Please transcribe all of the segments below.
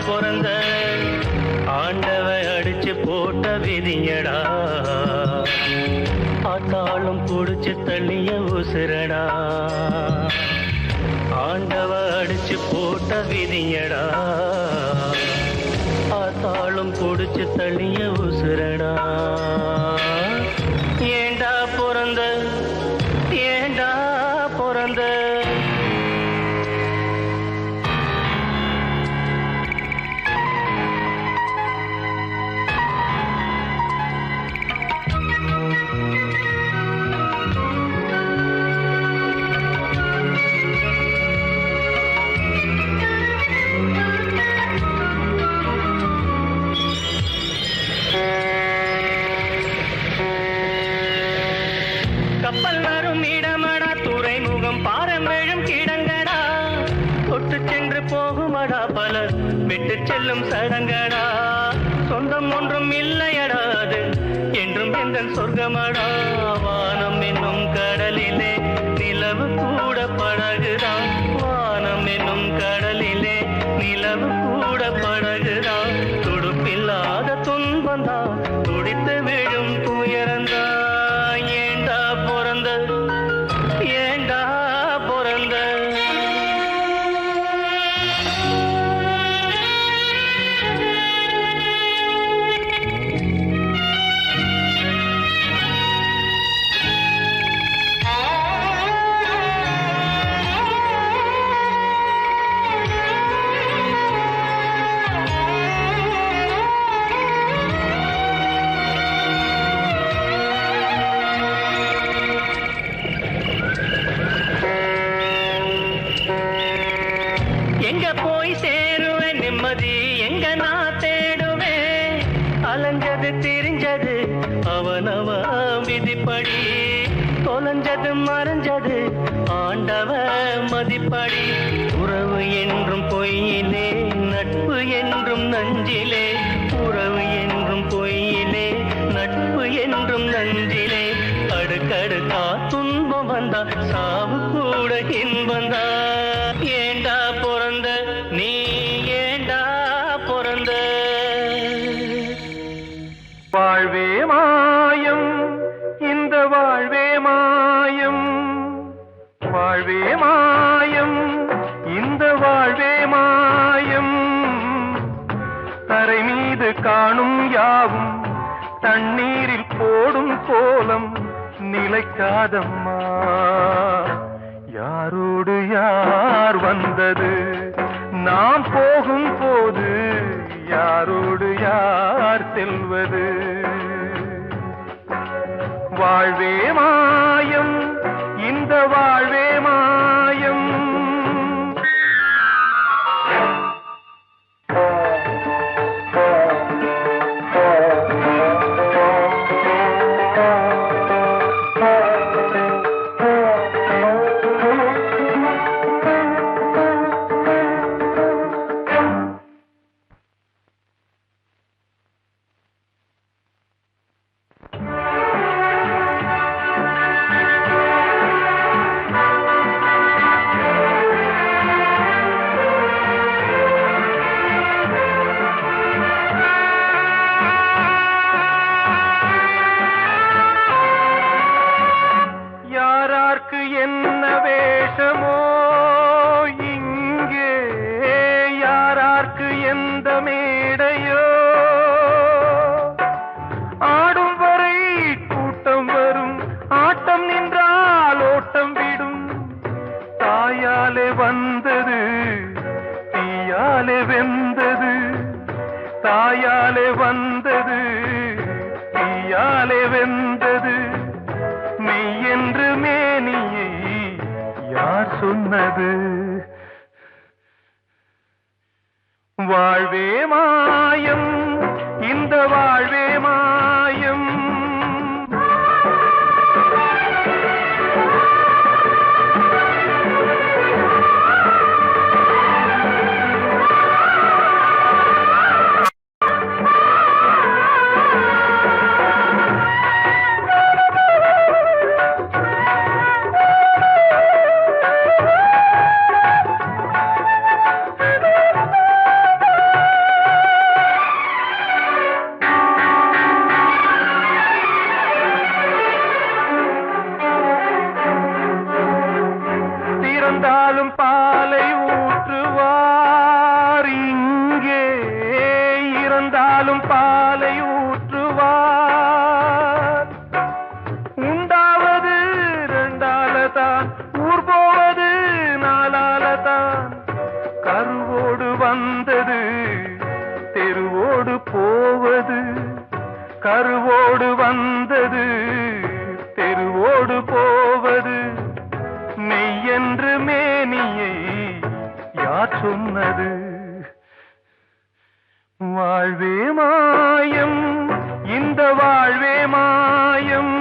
பிறந்த ஆண்டவ அடிச்சு போட்ட விதியடா ஆத்தாளும் புடிச்சு தள்ளிய உசுரடா ஆண்டவ அடிச்சு போட்ட விதியடா ஆத்தாளும் புடிச்சு தள்ளிய உசுரடா ஏண்டா பிறந்த ஏண்டா பிறந்த கப்பல் வரும் இடமடா துறைமுகம் பாரம்பெழும் கிடங்கடா தொட்டு சென்று போகுமடா பலர் விட்டு செல்லும் சடங்கடா சொந்தம் ஒன்றும் இல்லையடா அது என்றும் எங்கள் சொர்க்கமடா வானம் என்னும் கடலிலே நிலவு கூட படகுதான் வானம் என்னும் கடலிலே நிலவு கூட படகுதான் துடுப்பில்லாத துன்பந்தான் துடித்து விழும் துயரந்தான் ஏண்டா பிறந்த எங்க போய் சேருவேன் நிம்மதி எங்க நான் தேடுவேன் அலைஞ்சது திரிஞ்சது அவனவ விதிப்படி தொலைஞ்சது மறைஞ்சது ஆண்டவ மதிப்படி உறவு என்றும் பொய்யிலே நட்பு என்றும் நஞ்சிலே உறவு என்றும் பொய்யிலே நட்பு என்றும் நஞ்சிலே அடுக்கடுக்கா துன்பம் வந்தா சாவு கூட இன்பந்தா ஏண்டா பிறந்த நீ ஏண்டா பிறந்த வாழ்வே மாயம் இந்த வாழ்வே மாயம் வாழ்வே மாயம் இந்த வாழ்வே மாயம் தரை மீது காணும் யாவும் தண்ணீரில் போடும் கோலம் நிலைக்காதம்மா யாரோடு யார் வந்தது நாம் போகும் போது யாரோடு யார் செல்வது வாழ்வே மாயம் இந்த வாழ்வே மாயம் என்ன வேஷமோ இங்கே யாரார்க்கு எந்த மேடையோ ஆடும் வரை கூட்டம் வரும் ஆட்டம் நின்றால் ஓட்டம் விடும் தாயாலே வந்தது தீயாலே வெந்தது தாயாலே வந்தது தீயாலே வெந்தது மெய் என்று மேனியை யார் சொன்னது வாழ்வே மாயம் இந்த வாழ்வே மாயம் பாலும் பாலை ஊற்றுவார். உண்டாவது ரெண்டாலதான், ஊர் போவது நாலாலதான். கருவோடு வந்தது தெருவோடு போவது, கருவோடு வந்தது தெருவோடு போவது. மெய்யென்று மேனியை யார் சொன்னது? வாழ்வே மாயம், இந்த வாழ்வே மாயம்.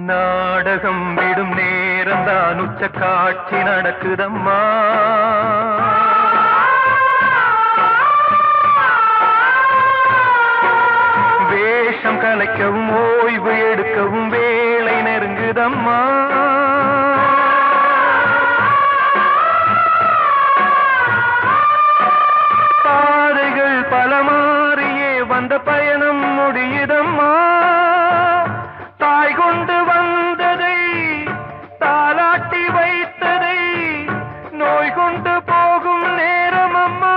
நாடகம் விடும் நேரம்தான் உச்ச காட்சி நடக்குதம்மா. வேஷம் கலைக்கவும் ஓய்வு எடுக்கவும் வேளை நெருங்குதம்மா. பாதைகள் பல மாறியே வந்த பயணம் முடியுதம்மா. தாய் கொண்டு வந்ததை தாலாட்டி வைத்ததை நோய் கொண்டு போகும் நேரம் அம்மா.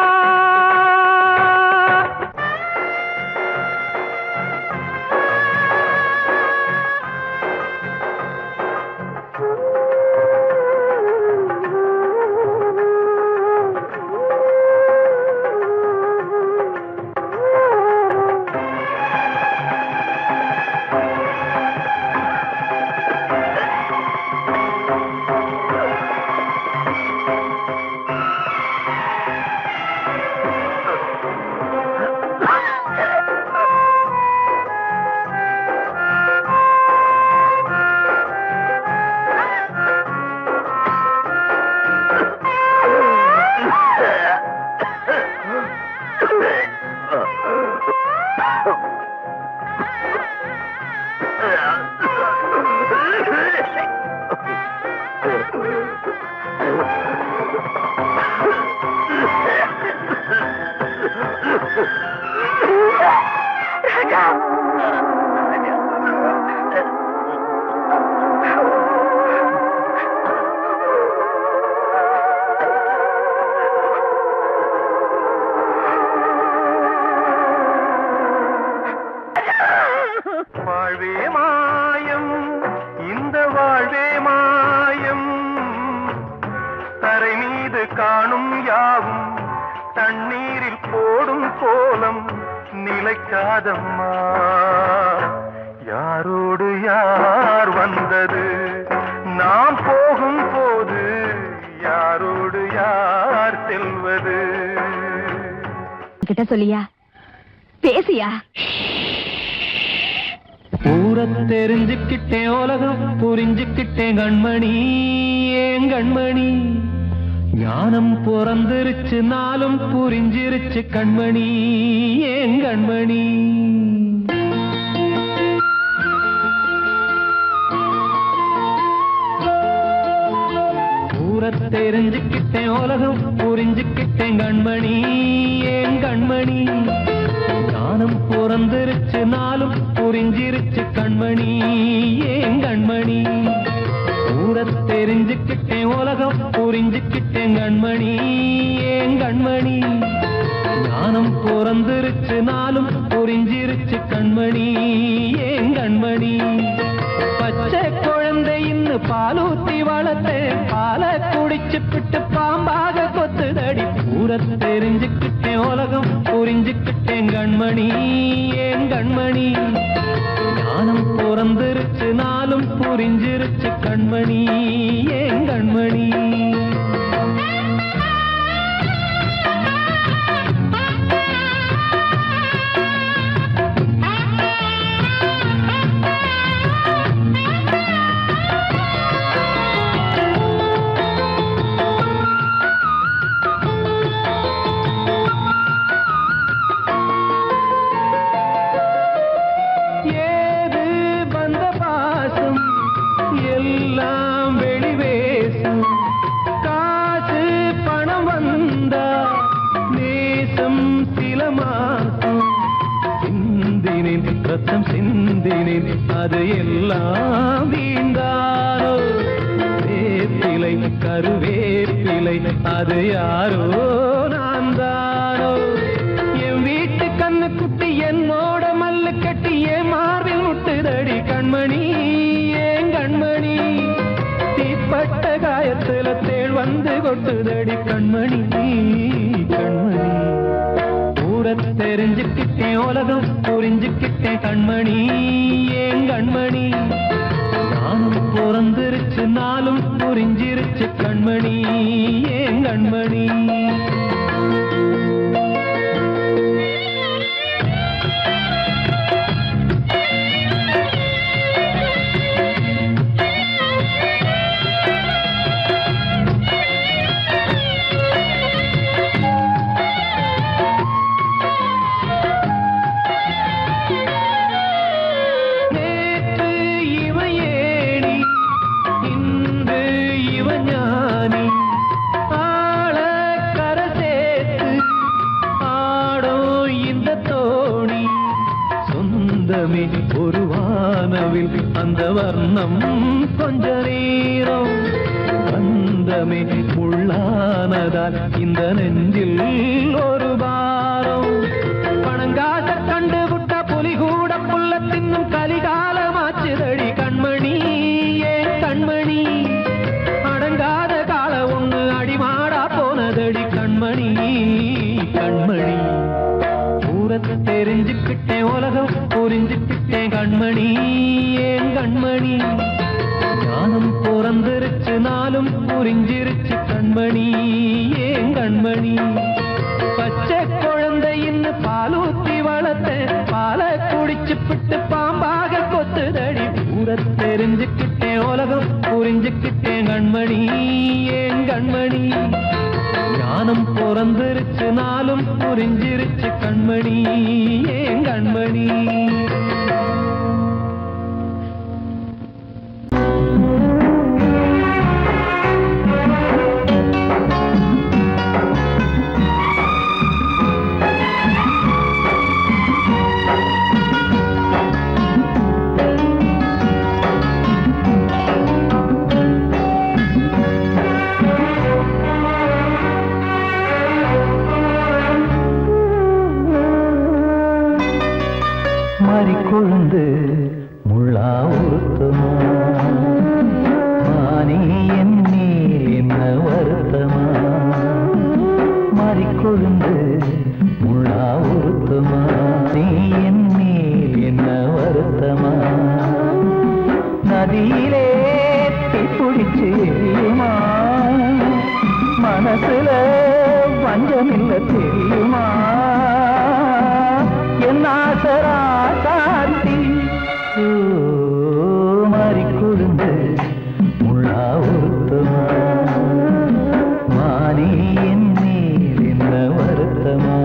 வாழ்வே மாயம், இந்த வாழ்வே மாயம். தரை மீது காணும் யாவும் தண்ணீரில் போடும் கோலம் நிலைக்காதம்மா. யாரோடு யார் வந்தது நாம் போகும் போது, யாரோடு யார் செல்வது? கிட்ட சொல்லியா, பேசியா? ஊரை தெரிஞ்சுக்கிட்டேன், உலகம் புரிஞ்சுக்கிட்டேன் கண்மணி, ஏன் கண்மணி. ஞானம் பிறந்திருச்சு, நாளும் புரிஞ்சிருச்சு கண்மணி, ஏன் கண்மணி. ஊரை தெரிஞ்சுக்கிட்டேன், உலகம் புரிஞ்சுக்கிட்டேன் கண்மணி, ஏன் கண்மணி. ஞானம் பிறந்திருச்சு, நாளும் புரிஞ்சிருச்சு கண்மணி, ஏன் கண்மணி. ஊரை தெரிஞ்சுக்கிட்டேன், உலகம் புரிஞ்சுக்கிட்டேன் கண்மணி, ஏன் கண்மணி. ஞானம் பிறந்திருச்சு, நாளும் புரிஞ்சிருச்சு கண்மணி, ஏன் கண்மணி. பச்சை குழந்தையின்னு பாலூத்தி வளர்த்தேன், பாலை குடிச்சு பிட்டு பாம்பாக கொத்துதடி. ஊரை தெரிஞ்சுக்கிட்டேன், உலகம் புரிஞ்சுக்கிட்டேன் கண்மணி, ஏன் கண்மணி. ஞானம் பிறந்திருச்சு, நாளும் புரிஞ்சிருச்சு கண்மணி, ஏன் கண்மணி. ரத்தம் சிந்தினேன் அது எல்லாம் வீண்டாரோ வேப்பிலை கருவேப்பிலை அது யாரோ நான் தானோ என் வீட்டு கண்ணு குட்டி என்னோட மல்லு கட்டி என் மார்பில் முட்டுதடி கண்மணி ஏன் கண்மணி தீப்பட்ட காயத்துல தேள் வந்து கொட்டுதடி கண்மணி கண்மணி ஊர தெரிஞ்சுக்கிட்டேன் உலகம் புரிஞ்சுக்கிட்டேன் கண்மணி ஏன் கண்மணி நானும் பிறந்திருச்சு நாளும் புரிஞ்சிருச்சு கண்மணி ஏன் கண்மணி ஒரு வானவில் அந்த வர்ணம் கொஞ்ச நேரம் வந்தமே உள்ளானதால் இந்த நெஞ்சில் ஒரு பாரம் பணங்காச கண்டு விட்ட புலி கூட புல்ல தின்னும் கலிகாலமாச்சுதடி கண்மணி ஏன் கண்மணி அடங்காத கால ஒண்ணு அடிமாடா போனதடி கண்மணி கண்மணி தெரிஞ்சுக்கிட்டேன் உலகம் புரிஞ்சுக்கிட்டேன் கண்மணி ஏன் கண்மணி ஞானம் பிறந்திருச்சு நாளும் புரிஞ்சிருச்சு கண்மணி ஏன் கண்மணி பச்சை குழந்தை இன்னும் பாலூத்தி வளர்த்த பாலை குடிச்சு பிட்டு பாம்பாக கொத்துதடி ஊர தெரிஞ்சுக்கிட்டேன் உலகம் புரிஞ்சுக்கிட்டேன் கண்மணி ஏன் கண்மணி ஞானம் பிறந்திருச்சு நாளும் புரிஞ்சிருச்சு கண்மணி ஏன் கண்மணி கொழுந்து முள்ளா உறுத்துமா மானே என் மேல் என்ன வருத்தமா மாறிக்கொழுந்து முள்ளா உறுத்துமா நீ என் மேல் என்ன வருத்தமா நதியிலே பிடிச்சு மனசுல வஞ்சமில்ல தெரியுமா என் ஆசராசாத்தி மாறிக்கொழுந்து முள்ளா உறுத்துமா மானே என் மேல் என்ன வருத்தமா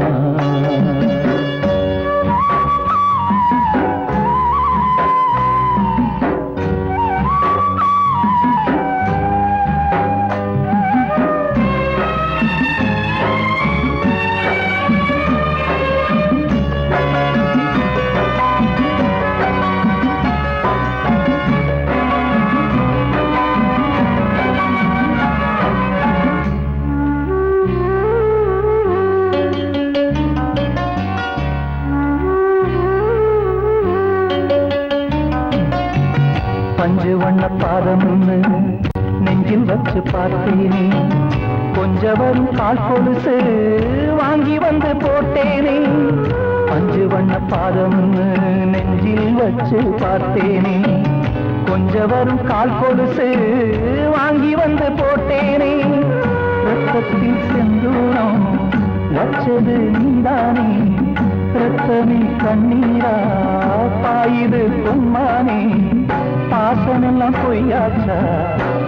பஞ்சு வண்ண பாதம்னு நெஞ்சில் வச்சு பார்த்தேனே கொஞ்சம் வரும் கால் கொலுசு வாங்கி வந்து போட்டேனே பஞ்சு வண்ண பாதம்னு நெஞ்சில் வச்சு பார்த்தேனே கொஞ்சம் வரும் கால் கொலுசு வாங்கி வந்து போட்டேனே ரத்தத்தில் செந்தூரம் வச்சது நீதானே ரத்தமே கண்ணீரா பாயுது பொன்மானே பாசமெல்லாம் பொய்யாச்சா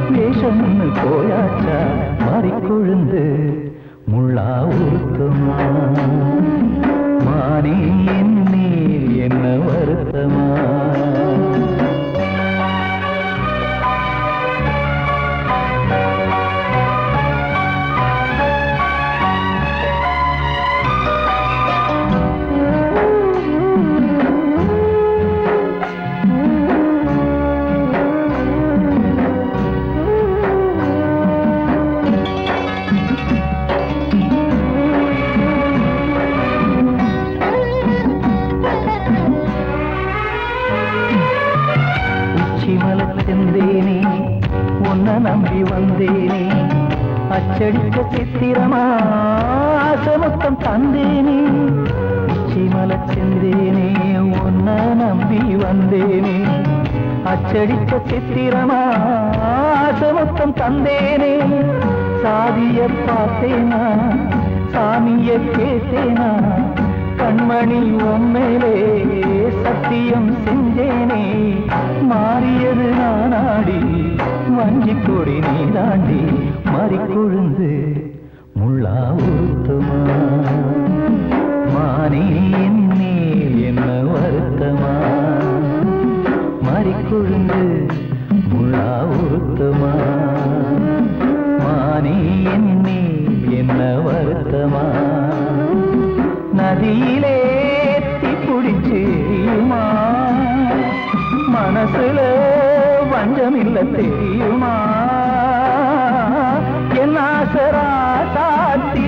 வேஷம்னு போயாச்சா மாறிக்கொழுந்து முள்ளா உறுத்துமா மானே என் மேல் என்ன வருத்தமா செந்தேனே உன்னை நம்பி வந்தேனே அச்சடிக்க சித்திரமா ஆசமொத்தம் தந்தேனே உச்சிமல செந்தேனே உன்னை நம்பி வந்தேனே அச்சடிக்க சித்திரமா ஆசமொத்தம் தந்தேனே சாதிய பார்த்தேனா சாமிய கேட்டேனா கண்மணி உம்மேலே சத்தியம் செஞ்சேனே மாறியது நானாடி வஞ்சி கொடி நீ தாண்டி மறிக்கொழுந்து முள்ளா உருத்தமா மானே என்னே என்ன வருத்தமா மறிக்கொழுந்து முள்ளா உருத்தமா மானே என்னே என்ன வருத்தமா நதியிலே தீப்பிடிச்சேயுமா மனசுல வஞ்சமில்ல தெரியுமா என் ஆசரா சாத்தி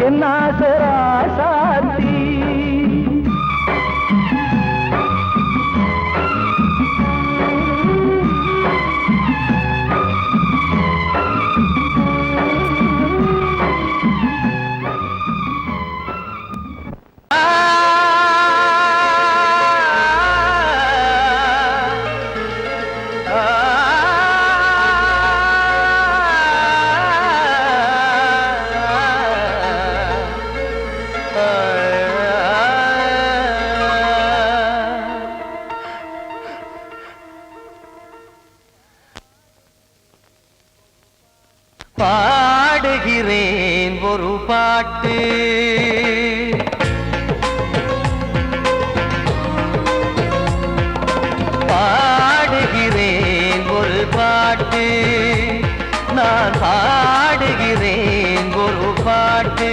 என் ஆசரா சாத்தி பாடுகிறேன் ஒரு பாட்டு பாடுகிறேன் ஒரு பாட்டு நான் பாடுகிறேன் ஒரு பாட்டு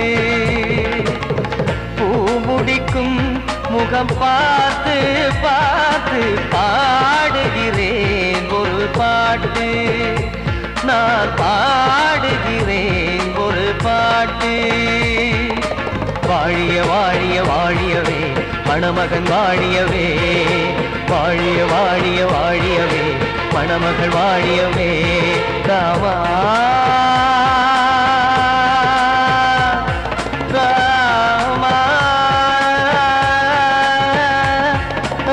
பூமுடிக்கும் முகம் பார்த்து பார்த்து பாடுகிறேன் ஒரு பாட்டு நான் பாடுகிறேன் ஒரு பாட்டு வாழிய வாழிய வாழியவே மணமகன் வாழியவே வாழிய வாழிய வாழியவே மணமகள் வாழியவே ராமா ராமா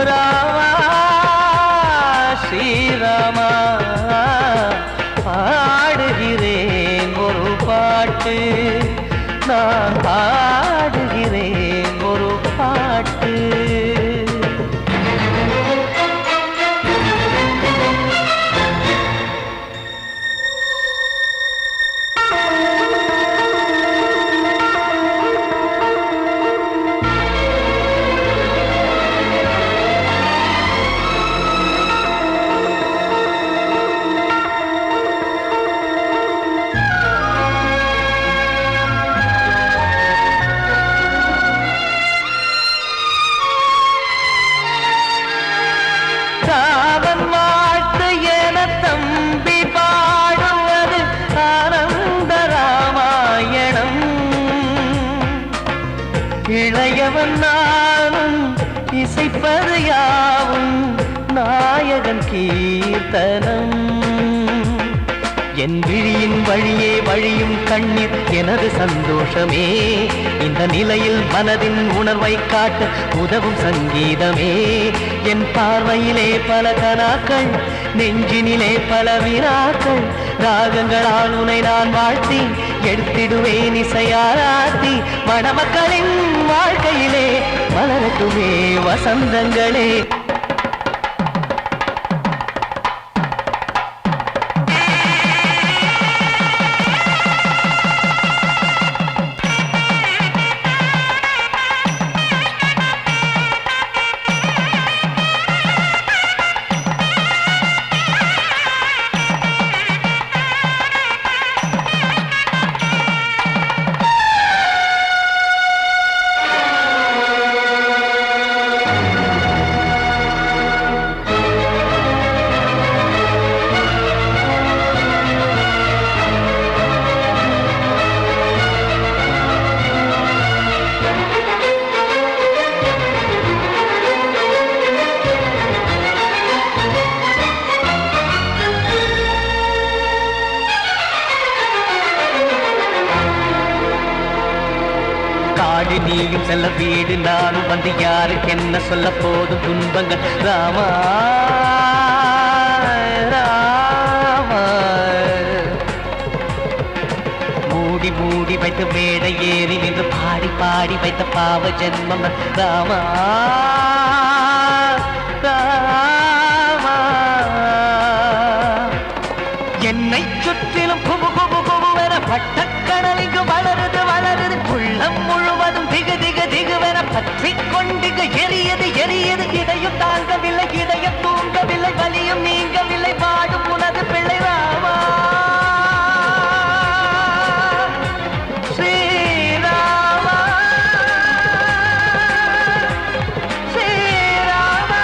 ராமா ஸ்ரீராமா பாடுகிறேன் ஒரு பாட்டு நான் பாடுகிறேன் ஒரு பாட்டு சாவன் வாழ்த்து என தம்பி பாடுவது ஆனந்த ராமாயணம் இளையவன் நானும் இசைப்பது யாவும் நாயகன் கீர்த்தனம் என் விழியின் வழியே வழியும் கண்ணீர் எனது சந்தோஷமே இந்த நிலையில் மனதின் உணர்வை காட்ட உதவும் சங்கீதமே என் பார்வையிலே பல கனாக்கள் நெஞ்சினிலே பல வினாக்கள் ராகங்களால் உனை நான் வாழ்த்தி எடுத்திடுவேன் இசையாராத்தி மணமக்களின் வாழ்க்கையிலே மலரட்டுமே வசந்தங்களே நீயும் செல்ல வீடு நானும் வந்து யாருக்கு என்ன சொல்ல போதும் துன்பங்கள் ராமா ராமா மூடி மூடி வைத்த மேடை ஏறி நின்று பாடி பாடி வைத்த பாவ ஜென்மம் ராமா ராமா என்னை சுற்றிலும் குபு குபு குபுவென பட்டக்கடல் இங்கு வளருது வளருது உள்ளம் முழுவதும் திகு திகு திகுவென பற்றி கொண்டு எரியது எரியது இதையும் தாங்கவில்லை இதயம் தூங்கவில்லை வலியும் நீங்கவில்லை வாடும் உனது பிள்ளை ராமா ஸ்ரீராமா ஸ்ரீராமா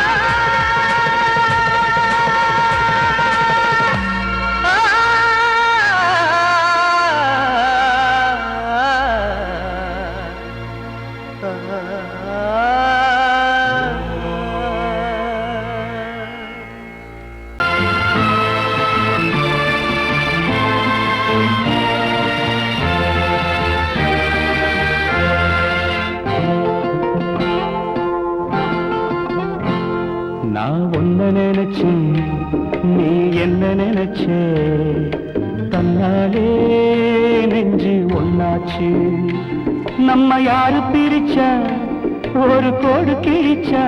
நான் ஒன்ன நினைச்சு நீ என்ன நினைச்சே தன்னாலே நெஞ்சு ஒன்னாச்சு நம்ம யாரு பிரிச்சா ஒரு கோடு கிழிச்சா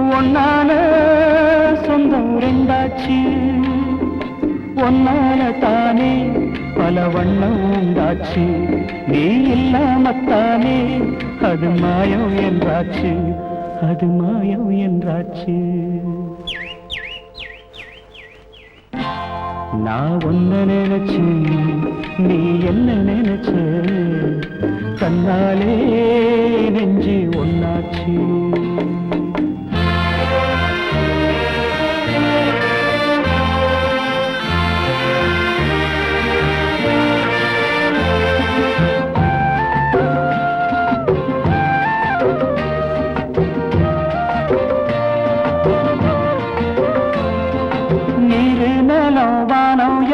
ஒன்னால சொந்தம் ரெண்டாச்சு ஒன்னால தானே பல வண்ணம் உண்டாச்சு நீ இல்லாமத்தானே அது மாயம் என்றாச்சு அது மாயம் என்றாச்சு நான் ஒன்ன நினைச்சு நீ என்ன நினைச்ச தன்னாலே நெஞ்சு ஒன்னாச்சு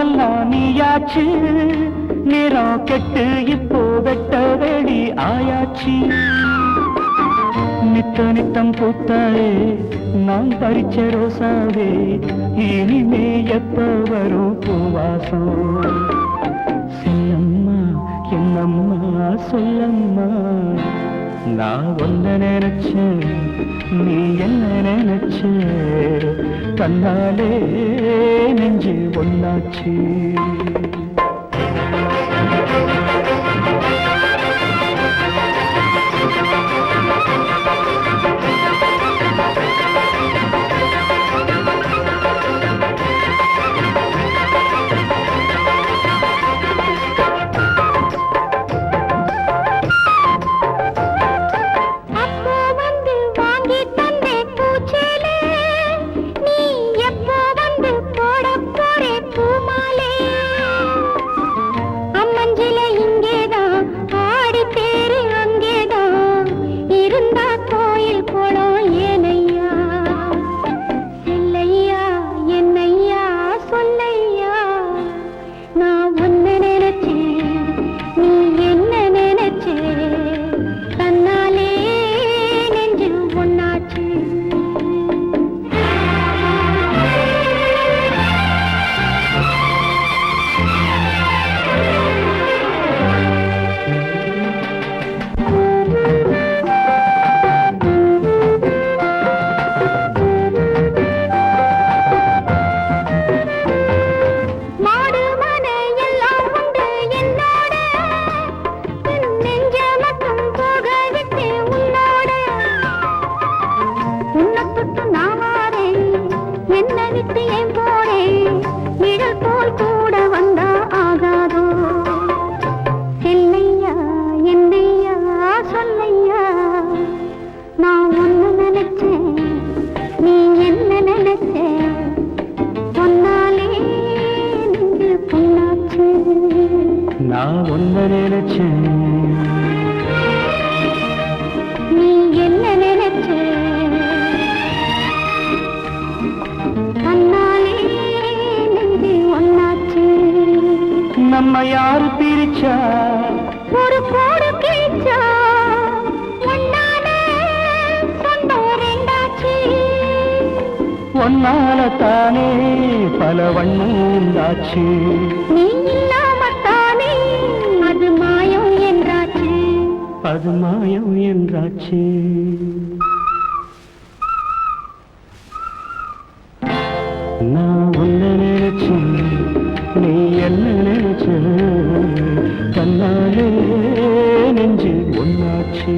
எல்லாம் நீயாச்சு நிறம் கெட்டு இப்போ வெட்ட வெடி ஆயாச்சு நித்த நித்தம் பூத்தாயே நான் பறிச்ச ரோசாவே இனிமே எப்ப வரும் பூவாசம் சொல்லம்மா என்னம்மா சொல்லம்மா நான் ஒன்ன நினைச்சேன் நீ என்ன நினைச்ச கண்ணாலே நெஞ்சு ஒன்னாச்சு நான் ஒன்ன நினைச்சேன் நீ என்ன நினைச்ச தன்னாலே நெஞ்சு ஒன்னாச்சு நம்ம யாரு பிரிச்சா ஒரு கோடு கிழிச்சா ஒன்னால தானே பல வண்ணம் உண்டாச்சு. நீ இல்லாமத்தானே அது மாயம் என்றாச்சு. அது மாயம் என்றாச்சு. நான் உன்னை நினைச்சு நீ என்ன நினைச்ச தன்னாலே நெஞ்சு ஒன்னாச்சு.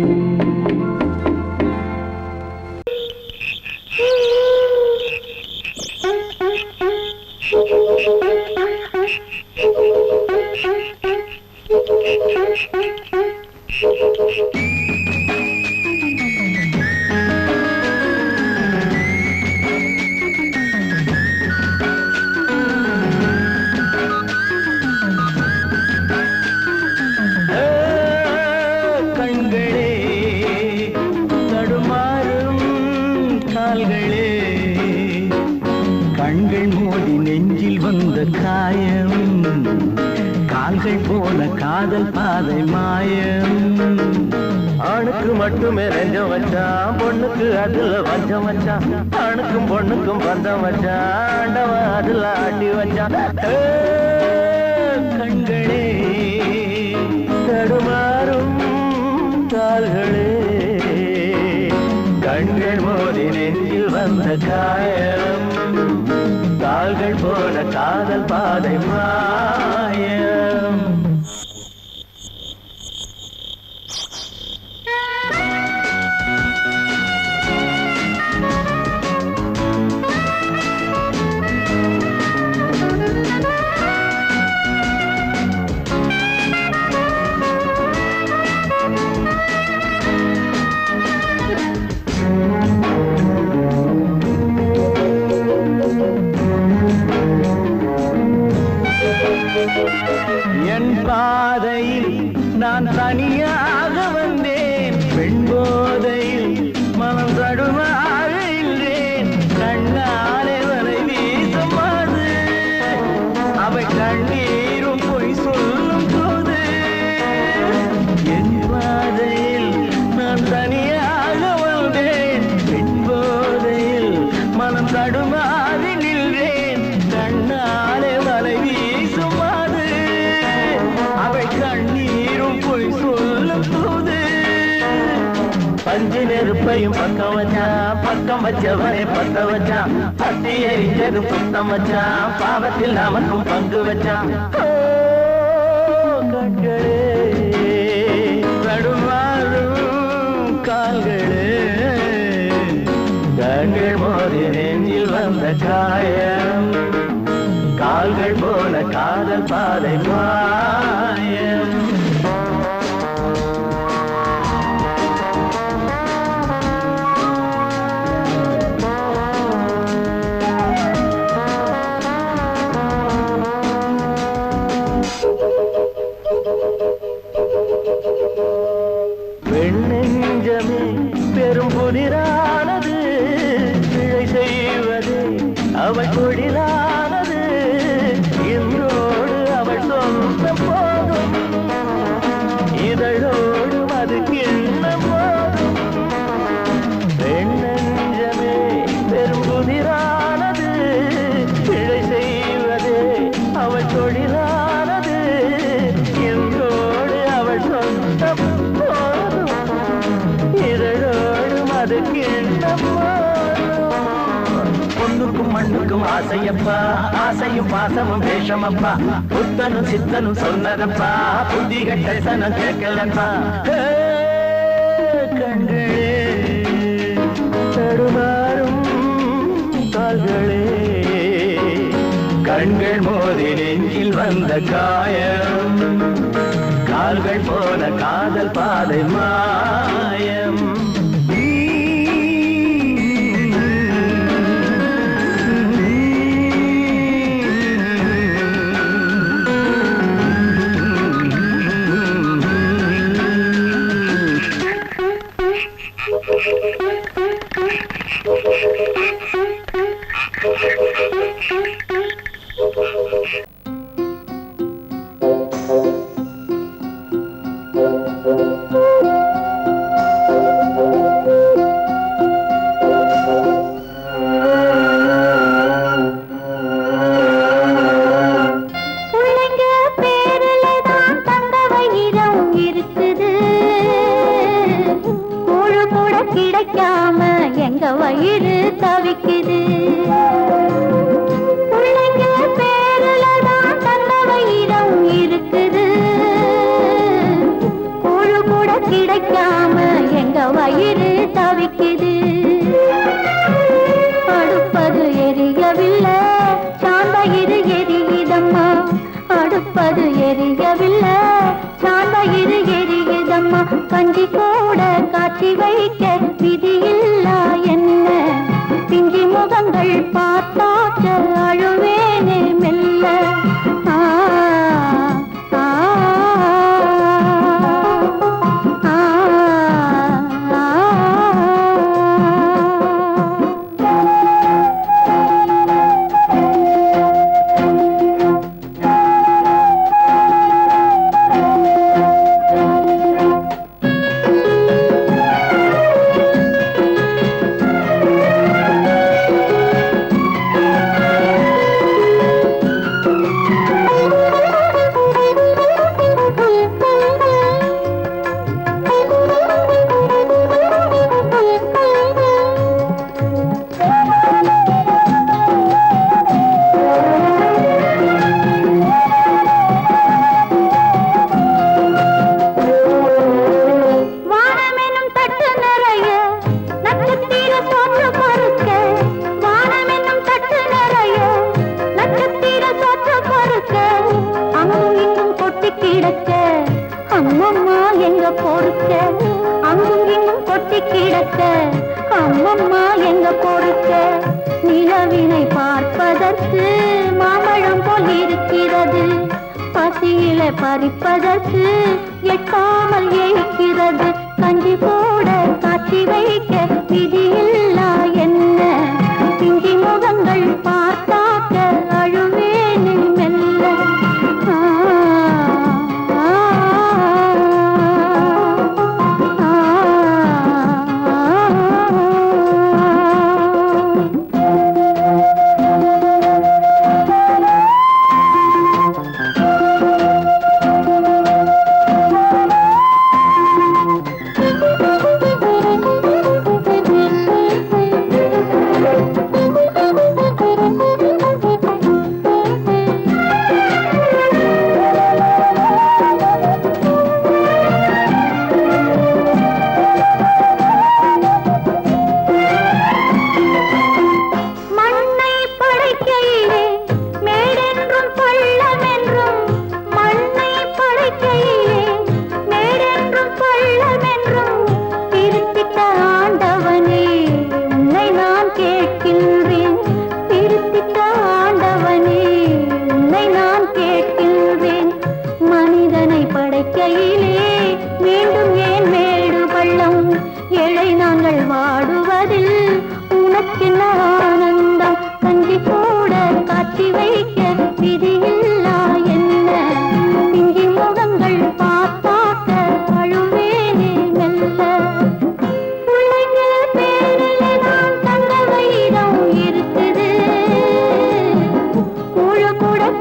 கண்கள் மோதி நெஞ்சில் வந்த காயம், கால்கள் போன காதல் பாதை மாயம். ஆணுக்கு மட்டுமே நெஞ்சம் வச்சான், பொண்ணுக்கு அதுல வஞ்சம் வச்சான். ஆணுக்கும் பொண்ணுக்கும் பந்தம் வச்சான், ஆண்டவன் அதுல ஆட்டி வச்சான். கண்களே தடுமாறும் கால்களே, கண்கள் மோதி நெஞ்சில் வந்த காயம், கால்கள் போல காதல் பாதை மாயம். என் பாதையில் நான் தனியாக வந்தேன், பெண் போதையில் மனம் தடுமாறுகிறேன். கண்ணாலே வரை வீசமாது, அவை கண்ணீரும் பொய் சொல்லும் போது. என் பாதையில் நான் தனியாக வந்தேன், பெண் போதையில் மனம் தடுமாறி நின்றேன். கண்ணாலே வரை வீசுமாது, அவை கண்ணீரும் பொய் சொல்லும் போது. பஞ்சு நெருப்பையும் பக்கம் வச்சான், பக்கம் வச்சவனை பத்த வச்சான். பட்டி எரிஞ்சது புத்தம் வச்சான், பாவத்தில் நமக்கும் பங்கு வச்சான். கண்களே தடுமாறும் கால்களே, கண்கள் மோதி நெஞ்சில் வந்த காயம், கால்கள் போல காதல் பாதை மாயம். பெண்ணெஞ்சமே பெரும் புதிரானது, பிழை செய்வது அவள் தொழிலானது. இன்றோடு அவள் சொந்தம் போதும், இதழோடு அது கிண்ணம் போதும். பெண்ணெஞ்சமே பெரும் புதிரானது, பிழை செய்வது அவள் தொழிலானது. இன்றோடு அவள் சொந்தம் போதும், இதழோடு அது கிண்ணம் போதும். பொண்ணுக்கும் மண்ணுக்கும் ஆசையப்பா, ஆசையும் பாசமும் வேஷமப்பா. புத்தனும் சித்தனும் சொன்னதப்பா, புத்தி கட்ட சனம் கேட்கலப்பா. கண்களே தடுமாறும் கால்களே, கண்கள் மோதி நெஞ்சில் வந்த காயம், கால்கள் போல காதல் பாதை மாயம். எங்க வயிறு தவிக்குது. பிள்ளைங்க பேருல தான் தந்த வயிறம் இருக்குது. கூழு கூட கிடைக்காம எங்க வயிறு தவிக்குது. அடுப்பது எரியவில்லை, சாந்தயிறு எரியுதம்மா. அடுப்பது எரியவில்லை, சாந்தயிறு எரியுதம்மா. கஞ்சி கூட காட்சி வைக்க விதியில்லா என்ன? பிஞ்சி முகங்கள் பார்த்தாக்க அழுவேனே மெல்ல. ஆ ஆ ஆ அம்மம்மா எங்க பொறுக்க, அங்கும் இங்கும் கொட்டி கிடக்க. அம்மம்மா எங்க பொறுக்க, நிலவினை பார்ப்பதற்கு மாம்பழம் போல் இருக்கிறது. பசியில பறிப்பதற்கு எட்டாமல் ஏய்க்கிறது. கஞ்சி போட காட்சி வைக்க விதியில்லா என்ன? பிஞ்சி முகங்கள் பார்த்தாக்க அழுவேனே மெல்ல.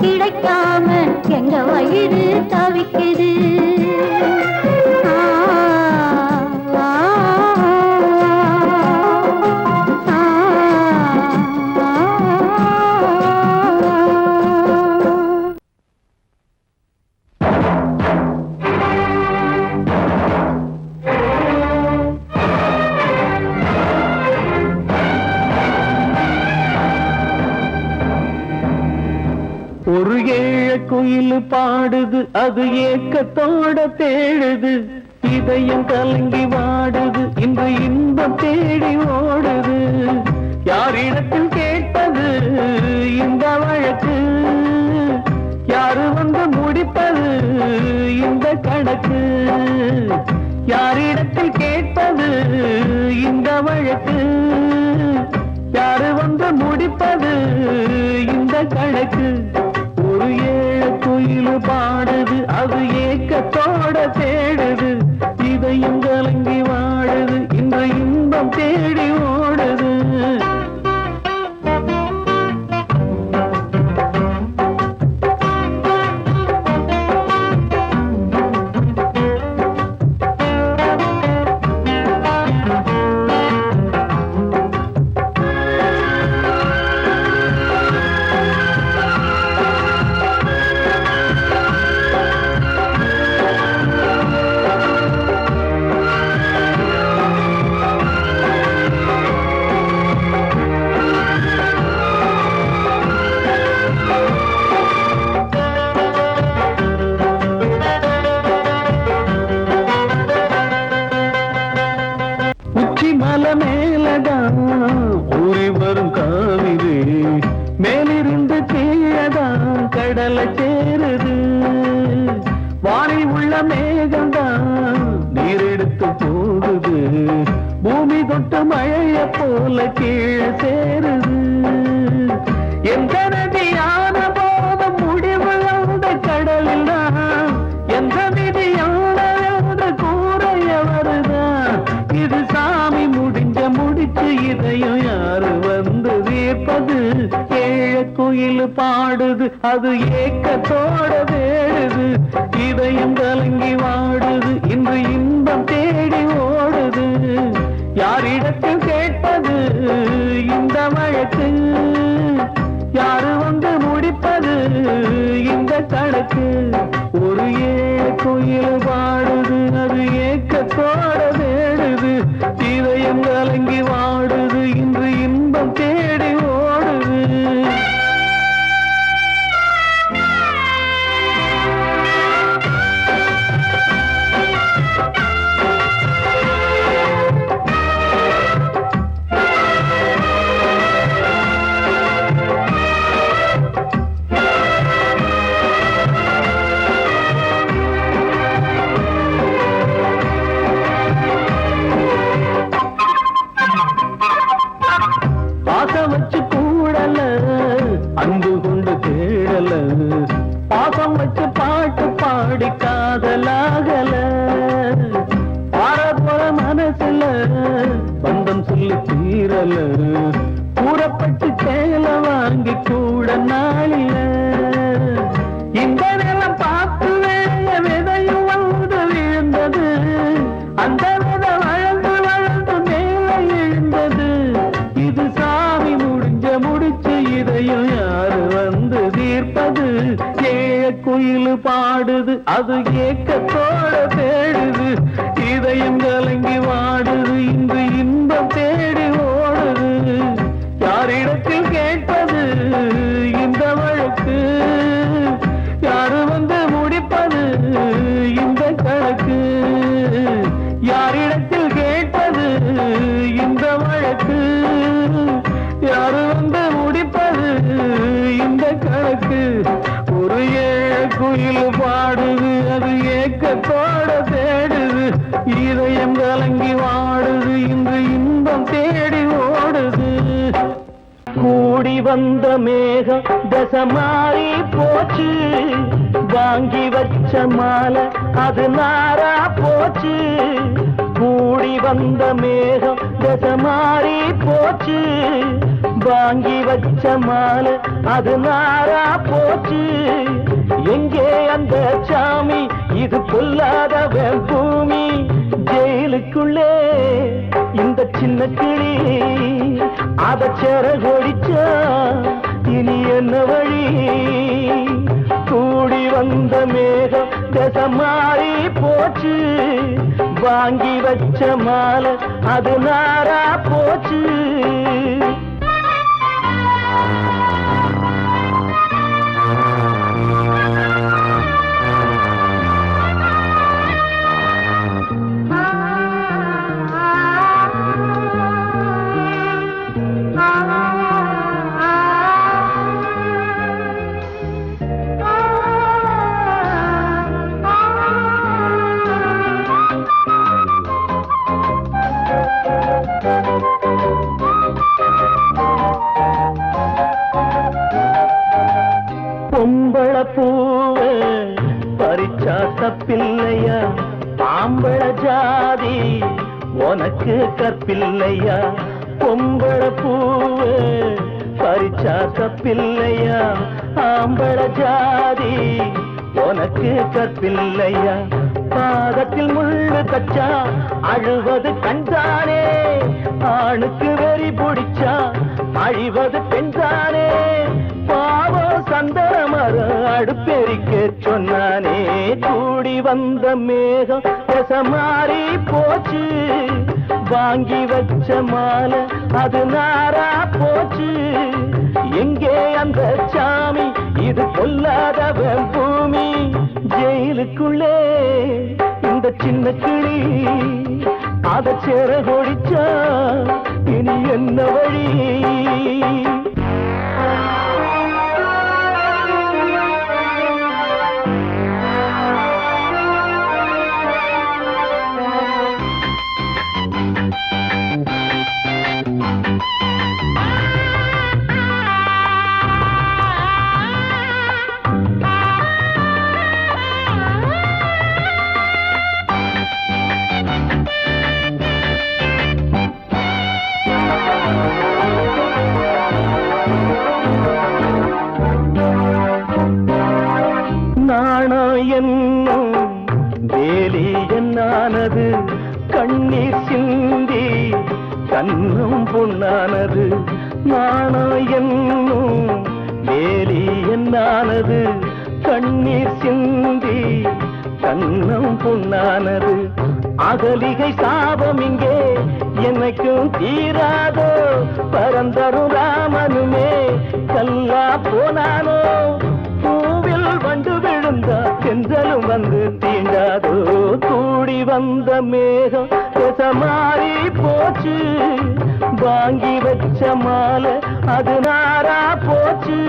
கிடைக்காம எங்க வயிறு தவிக்குது. ஒரு ஏழ குயில் பாடுது, அது ஏக்கத்தோட தேடுது. இதயம் கலங்கி வாடுது, இன்று இன்பம் தேடி ஓடுது. யாரிடத்தில் கேட்பது இந்த வழக்கு? யாரு வந்து முடிப்பது இந்த கணக்கு? யாரிடத்தில் கேட்பது இந்த வழக்கு? யாரு வந்து முடிப்பது இந்த கணக்கு? ஒரு ஏழ குயில் பாடுது, அது ஏக்கத்தோட தேடுது. இதயம் கலங்கி வாடுது, இன்று இன்பம் தேடி ஓடுது. போல கீழே சேருது. எந்த நதியான போதும் முடிவு அந்த கடலில் தான், எந்த விதியான என்று கூறைய வருதான். இது சாமி முடிச்சு இதையும் யாரு வந்து தீர்ப்பது? ஏழ குயில் பாடுது, அது ஏக்கத்தோட வேடுது. இதயம் கலங்கி வாடுது, இன்று இன்பம் தேடி ஓடுது. யாரிடத்தில் கேட்பது இந்த வழக்கு? யாரு வந்து முடிப்பது இந்த கணக்கு? ஒரு குயில் பாடுது, அது ஏக்கத்தோட வேடுது. இதயம் கலங்கி வாடுது, இன்று இன்பம் தேடி ஓடுது. அன்பு கொண்டு தேடல, பாசம் வச்சு பாட்டு பாடி காதலாகல. பாரபோல மனசுல பந்தம் சொல்லி தீரல, கூறப்பட்டு சேல வாங்கி கூட நாளில. இந்த நிலம் பார்த்து வேய விதையும் வந்து விழுந்தது, அந்த வித வளர்ந்து வளர்ந்து மேலே எழுந்தது. இது சாமி முடிச்சு இதையும் யாரு வந்து தீர்ப்பது? ஏழ குயில் பாடுது, அது ஏக்கத்தோட தேடுது. இதயம் கலங்கி வாடுது, இன்று இன்பம் தேடி ஓடுது. யாரிடத்தில் கேட்பது இந்த வழக்கு? யாரு வந்து முடிப்பது இந்த கணக்கு? யாரிடத்தில் கேட்பது இந்த வழக்கு? யாரு வந்து முடிப்பது இந்த கணக்கு? ஒரு குயில் பாடுது, அது ஏக்கத்தோட தேடுது. இதயம் கலங்கி வாடுது, இன்று இன்பம் தேடி ஓடுது. கூடி வந்த மேகம் தசை மாறி போச்சு, வாங்கி வச்ச மாலை அது நாரா போச்சு. கூடி வந்த மேகம் தசை மாறி போச்சு, வாங்கி வச்ச மாலை அது நாரா போச்சு. எங்கே அந்த சாமி? இது பொல்லாதவன் பூமி. ஜெயிலுக்குள்ளே இந்த சின்ன கிளி அத செரகொடிச்சா இனி என்ன வழி? கூடி வந்த மேகம் தசை மாறி போச்சு, வாங்கி வச்ச மாலை அது நாரா போச்சு. பொம்பள பூவ பறிச்சா தப்பில்லையா? ஆம்பள ஜாதி உனக்கு கற்பில்லையா? பொம்பள பூவ பறிச்சா தப்பில்லையா? ஆம்பள ஜாதி உனக்கு கற்பில்லையா? பாதத்தில் முள்ளு தச்சா அழுவது கண்தானே, ஆணுக்கு வெறி பிடிச்சா அழிவது பெண்தானே. பாவம் சந்தன மரம் அடுப்பெரிக்க சொன்னானே. கூடி வந்த மேகம் தசை மாறி போச்சு, வாங்கி வச்ச மாலை அது நாரா போச்சு. எங்கே அந்த சாமி? இது பொல்லாதவன் பூமி. ஜெயிலுக்குள்ளே இந்த சின்ன கிளி அத செரகொடிச்சா இனி என்ன வழி? பொன்னானது நாணம் என்னும் வேலி என்னானது கண்ணீர் சிந்தி கண்ணம் பொன்னானது அகலிகை சாபம் இங்கே என்னைக்கும் தீராதோ பரந்தரும் ராமனுமே கல்லா போனானோ பூவில் வண்டு விழுந்தா சென்றலும் வந்து தீண்டாதோ கூடி வந்த மேகம் மாறி போச்சு வாங்கி வச்ச மாலை அது நாரா போச்சு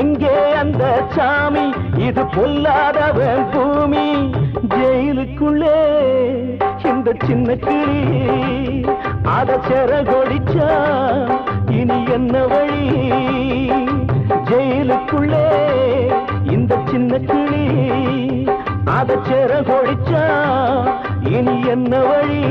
எங்கே அந்த சாமி இது பொல்லாதவன் பூமி ஜெயிலுக்குள்ளே இந்த சின்ன கிளி அத செரகொடிச்சா இனி என்ன வழி ஜெயிலுக்குள்ளே இந்த சின்ன கிளி அத செரகொடிச்சா இனி என்ன வழி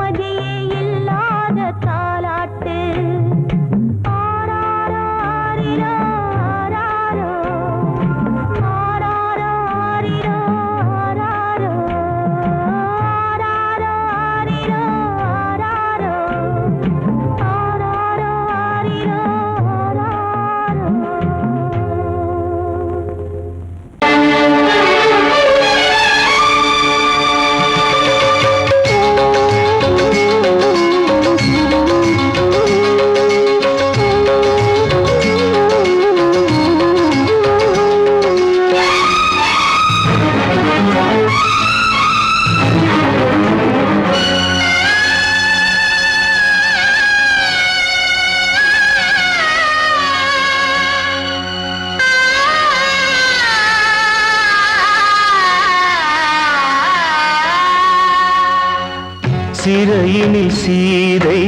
நிம்மதியே இல்லாத தாலாட்டு ஆராரோ ஆரிரோ ஆராரோ ஆராரோ ஆரிரோ ஆராரோ ஆராரோ ஆரிரோ ஆராரோ ஆராரோ ஆரிரோ சிறையினில் சீதை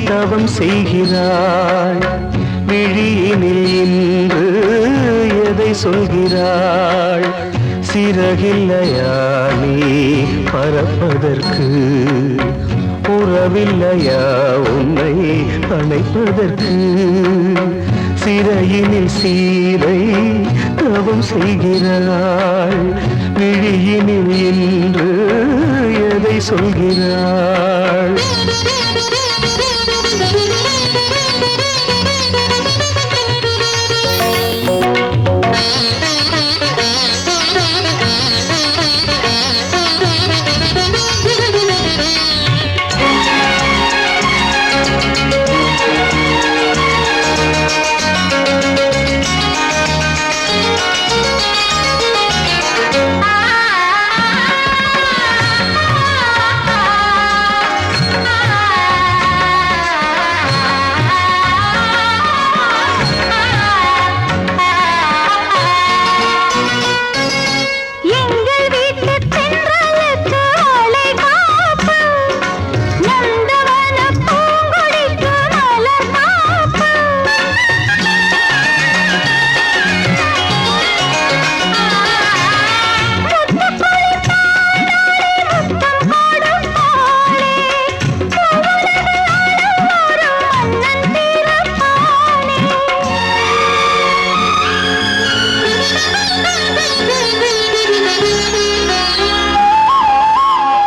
தவம் செய்கிறாள், விழியினில் இன்று எதை சொல்கிறாள்? சிறகில்லையா நீ பறப்பதற்கு, உறவில்லையா உன்னை அணைப்பதற்கு? சிறையினில் சீதை தவம் செய்கிறாள், விழியினில் இன்று எதை சொல்கிறாள்?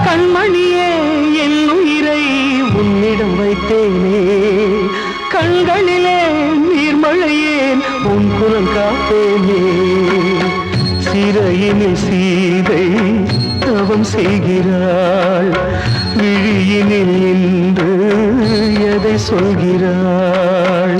கண்மணியே, என் உயிரை உன்னிடம் வைத்தேனே, கண்களிலே நீர்மழையேன் உன் குரல் காப்பேனே. சிறையினில் சீதை தவம் செய்கிறாள், விழியினில் இன்று எதை சொல்கிறாள்?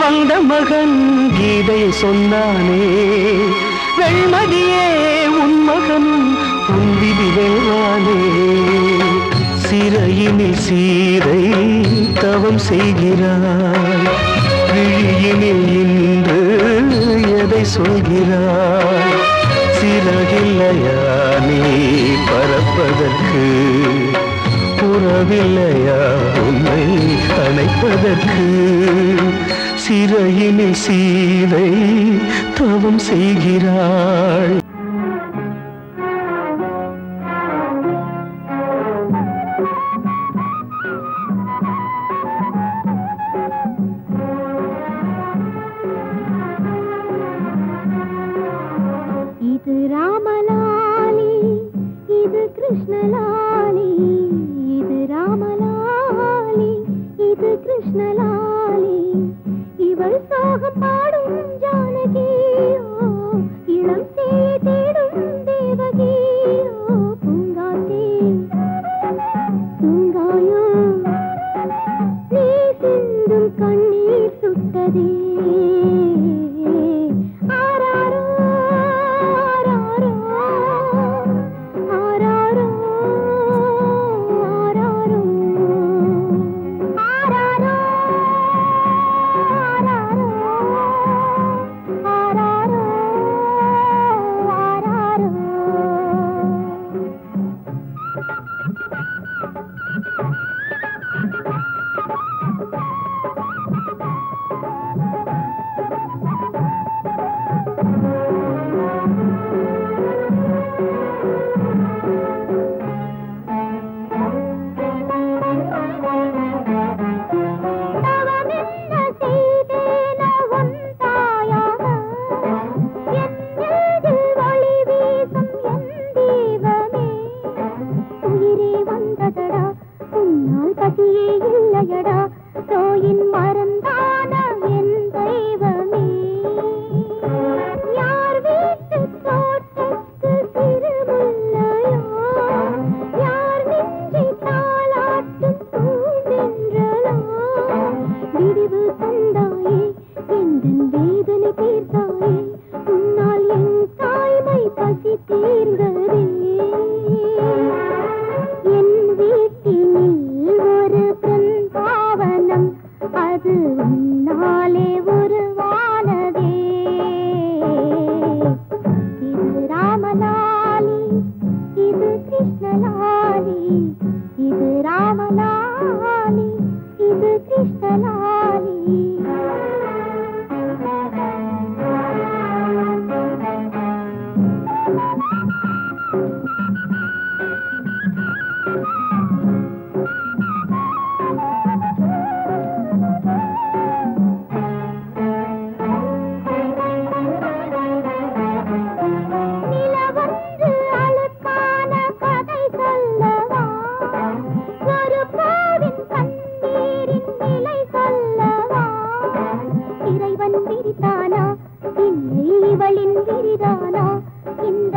வந்த மகன் கீதை சொன்னானே, வெண்மதியே உன் மகனும் உன் விதி வெல்வானே. சிறையினில் சீதை தவம் செய்கிறாள், விழியினில் இன்று எதை சொல்கிறாள்? சிறகில்லையா நீ பறப்பதற்கு, உறவில்லையா உன்னை அணைப்பதற்கு? சிறையினில் சீதை தவம் செய்கிறாள். இது ராமலாலி இது கிருஷ்ணலாலி இது ராமலாலி இது கிருஷ்ணலாலி இவள் சோகம் பாடும் ஜானகியோ இளம் சேயை தேடும் தேவகியோ பூங்காத்தே தூங்காயோ நீ சிந்தும் கண்ணீர் சுட்டதே ஆராரோ ஆராரோ ஆராரோ ஆராரோ ஆராரோ ஆராரோ ஆராரோ தவமென்ன செய்தேனோ உன் தாயாக என் நெஞ்சில் ஒளி வீசும் என் தெய்வமே உயிரே வந்ததடா உன்னால் பசியே இல்லையடா தோயின் மறந்தான என் தெய்வமே யார் வீட்டு தோட்டத்து சிறுமுல்லையோ யார் நெஞ்சை தாலாட்டும் பூந்தென்றலோ விடிவு தந்தாயே எந்தன் வேதனை தீர்த்தாயே உன்னால் என் தாய்மை பசி தீர்ந்ததே என் வீட்டினில் ஒரு பிருந்தாவனம் அது உன்னாலே உருவானதே இது ராமலாலி இது கிருஷ்ணலாலி இது ராமலாலி இது கிருஷ்ணலாலி நிலவொன்று அழுக்கான கதை சொல்லவா ஒரு பூவின் கண்ணீரின் நிலை சொல்லவா இறைவன் விரித்தானா இல்லை இவளின் விரிதானா இந்த